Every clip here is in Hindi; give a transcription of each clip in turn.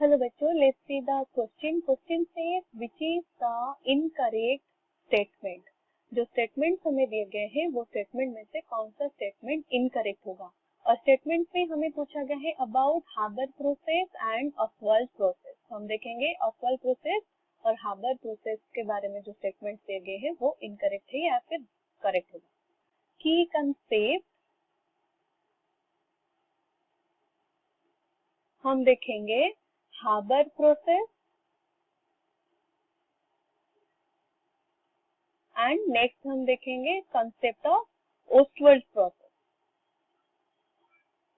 हेलो बच्चों, let's see the question. Question से which is the incorrect statement. जो स्टेटमेंट्स हमें दिए गए हैं वो स्टेटमेंट में से कौन सा स्टेटमेंट इनकरेक्ट होगा। और स्टेटमेंट में हमें पूछा गया है about Haber process and Ostwald process. हम देखेंगे ऑसवाल्ड प्रोसेस और हाबर प्रोसेस के बारे में जो स्टेटमेंट दिए गए हैं वो इनकरेक्ट है या फिर करेक्ट होगा। की कंसेप्ट हम देखेंगे हाबर प्रोसेस एंड नेक्स्ट हम देखेंगे concept of Ostwald process.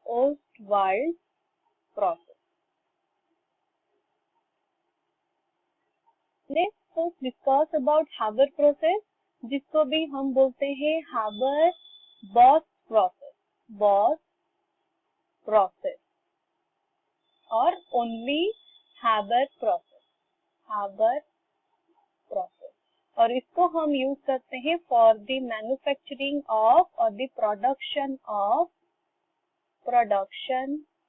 Ostwald process. Let's first discuss about Haber process, जिसको भी हम बोलते हैं Haber Bosch process. Bosch process और only Haber process. Haber process और इसको हम यूज करते हैं फॉर द मैन्युफैक्चरिंग ऑफ और the production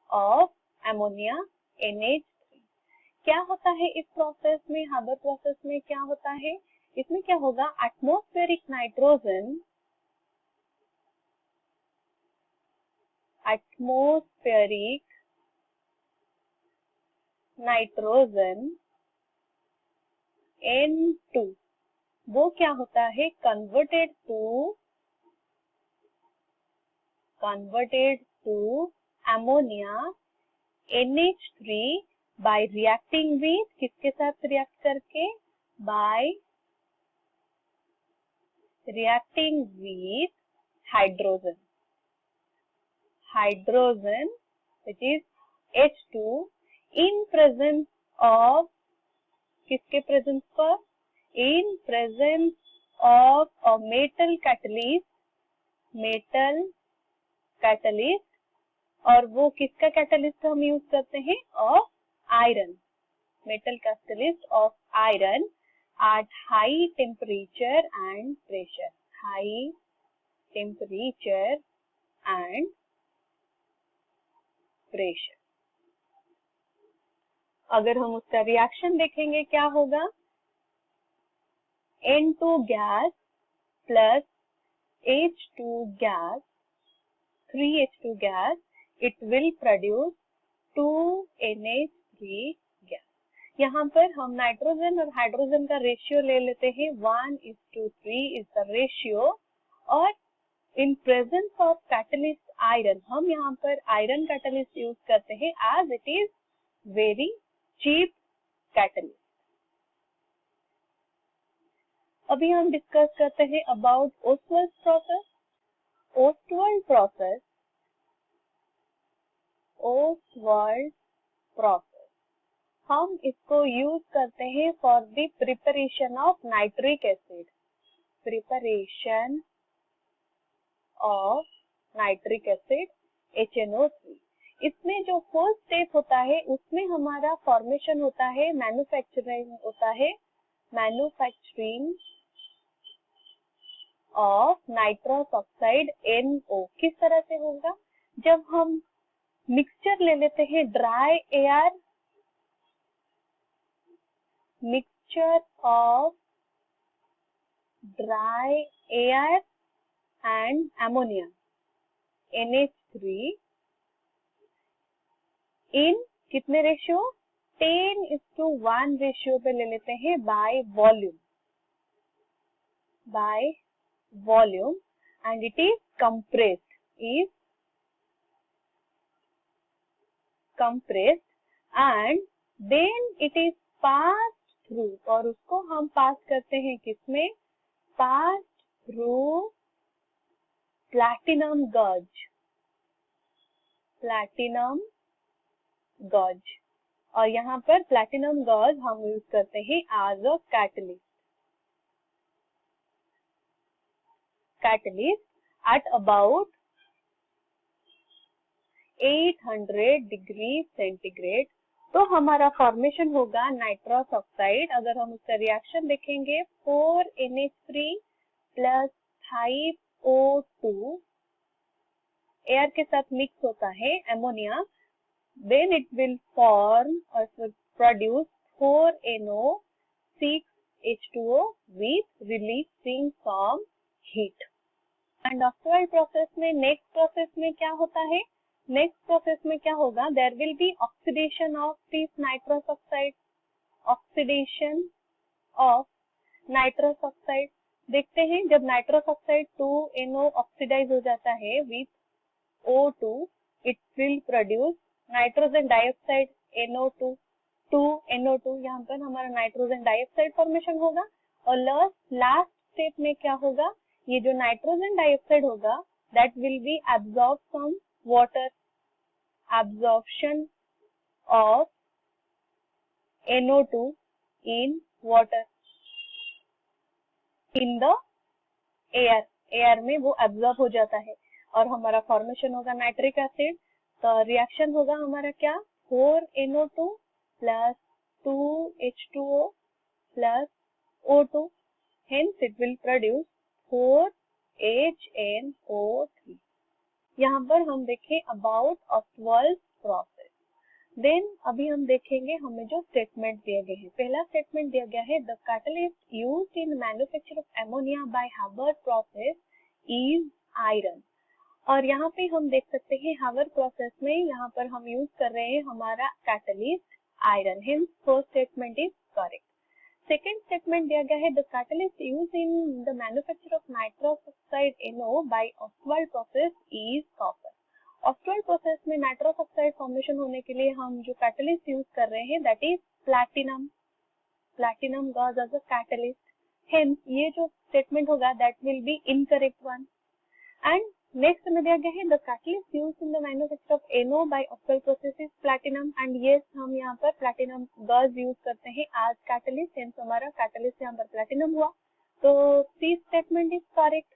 of ammonia NH3। क्या होता है इस प्रोसेस में, हाबर प्रोसेस में क्या होता है? इसमें क्या होगा, एटमॉस्फेरिक नाइट्रोजन N2 वो क्या होता है, converted to ammonia NH3 by reacting with, किसके साथ रिएक्ट करके, by reacting with hydrogen which is H2 in presence of, किसके प्रेजेंस पर, in presence of a metal catalyst और वो किसका कैटलिस्ट हम यूज करते हैं, of iron, metal catalyst of iron at high temperature and pressure. High temperature and pressure. अगर हम उसका रिएक्शन देखेंगे क्या होगा, N2 gas plus H2 gas, 3H2 gas, it will produce 2NH3 gas. यहाँ पर हम नाइट्रोजन और हाइड्रोजन का रेशियो ले लेते हैं, 1:3 इज द रेशियो। और in presence of catalyst iron, हम यहाँ पर आयरन कैटलिस्ट यूज करते हैं as it is very cheap catalyst. अभी हम डिस्कस करते हैं about Ostwald process. Ostwald process हम इसको यूज करते हैं for the preparation of nitric acid. Preparation of nitric acid HNO3। इसमें जो फर्स्ट स्टेप होता है उसमें हमारा फॉर्मेशन होता है, manufacturing of nitrous oxide NO। किस तरह से होगा, जब हम मिक्सचर ले लेते हैं dry air, mixture of dry air and ammonia NH3 इन कितने रेशियो, 10:1 रेशियो पे ले लेते हैं by volume and it is compressed and then it is passed through, और उसको हम पास करते हैं किसमें, passed through platinum gauge। और यहाँ पर प्लैटिनम गॉज हम यूज करते हैं as a catalyst at about 800 degree centigrade. तो हमारा फॉर्मेशन होगा नाइट्रस ऑक्साइड। अगर हम उसका रिएक्शन देखेंगे, 4NH3 प्लस 5O2 एयर के साथ मिक्स होता है ammonia then it will form or produce 4NO6H2O with releasing some heat. And Ostwald process में नेक्स्ट प्रोसेस में क्या होता है, नेक्स्ट प्रोसेस में क्या होगा, there will be oxidation of this nitrous oxide, oxidation of nitrous oxide. देखते हैं जब नाइट्रस ऑक्साइड 2NO ऑक्सीडाइज हो जाता है with O2, it will produce nitrogen dioxide NO2, 2NO2, यहाँ पर हमारा नाइट्रोजन डाइऑक्साइड फॉर्मेशन होगा। और लास्ट स्टेप में क्या होगा, ये जो नाइट्रोजन डाइऑक्साइड होगा that will be absorb from water, absorption of NO2 in water, in the air, air में वो एब्जॉर्ब हो जाता है और हमारा फॉर्मेशन होगा नाइट्रिक एसिड। तो रिएक्शन होगा हमारा क्या, 4NO2 plus 2H2O plus O2, hence it will produce 4HNO3। यहाँ पर हम देखें अबाउट ऑस्वाल्ड प्रोसेस। देन अभी हम देखेंगे हमें जो स्टेटमेंट दिए गए हैं। पहला स्टेटमेंट दिया गया है, the catalyst used in manufacture of ammonia by Haber process is iron. और यहाँ पे हम देख सकते हैं हाबर प्रोसेस में यहाँ पर हम यूज कर रहे हैं हमारा catalyst iron, hence first statement is correct. Second statement दिया गया है, the catalyst used in the manufacture of nitrous oxide NO by Ostwald process is copper. Ostwald process में नाइट्रस ऑक्साइड फॉर्मेशन होने के लिए हम जो कैटलिस्ट यूज कर रहे हैं that is platinum, platinum gauze as a catalyst, hence ये जो स्टेटमेंट होगा that will be incorrect one. And next में दिया गया है, the catalyst used in the manufacture of NO by Ostwald process is platinum, and yes हम यहाँ पर प्लैटिनम गॉज यूज करते हैं एज कैटलिस्ट, हेंस हमारा कैटलिस्ट यहाँ पर प्लैटिनम हुआ। तो C statement is correct.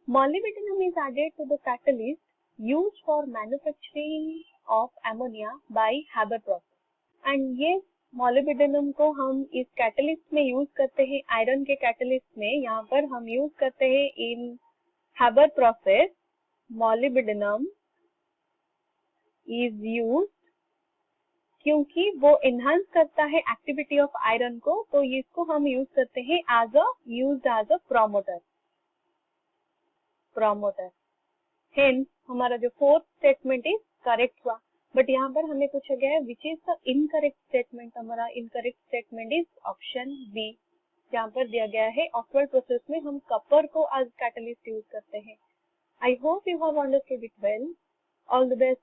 Molybdenum is added to the catalyst used for manufacturing of ammonia by Haber process, and yes molybdenum को हम इस कैटलिस्ट में यूज करते हैं, आयरन के कैटलिस्ट में यहाँ पर हम यूज करते हैं इन Haber process। molybdenum is used क्योंकि वो एनहांस करता है एक्टिविटी ऑफ आयरन को, तो इसको हम यूज करते हैं एज अ प्रोमोटर, हेंस हमारा जो फोर्थ स्टेटमेंट इज करेक्ट हुआ। बट यहाँ पर हमें पूछा गया है which is the incorrect statement, हमारा incorrect statement is option B. यहाँ पर दिया गया है ऑस्वाल्ड प्रोसेस में हम कॉपर को एज कैटलिस्ट यूज करते हैं। I hope you have understood it well. All the best.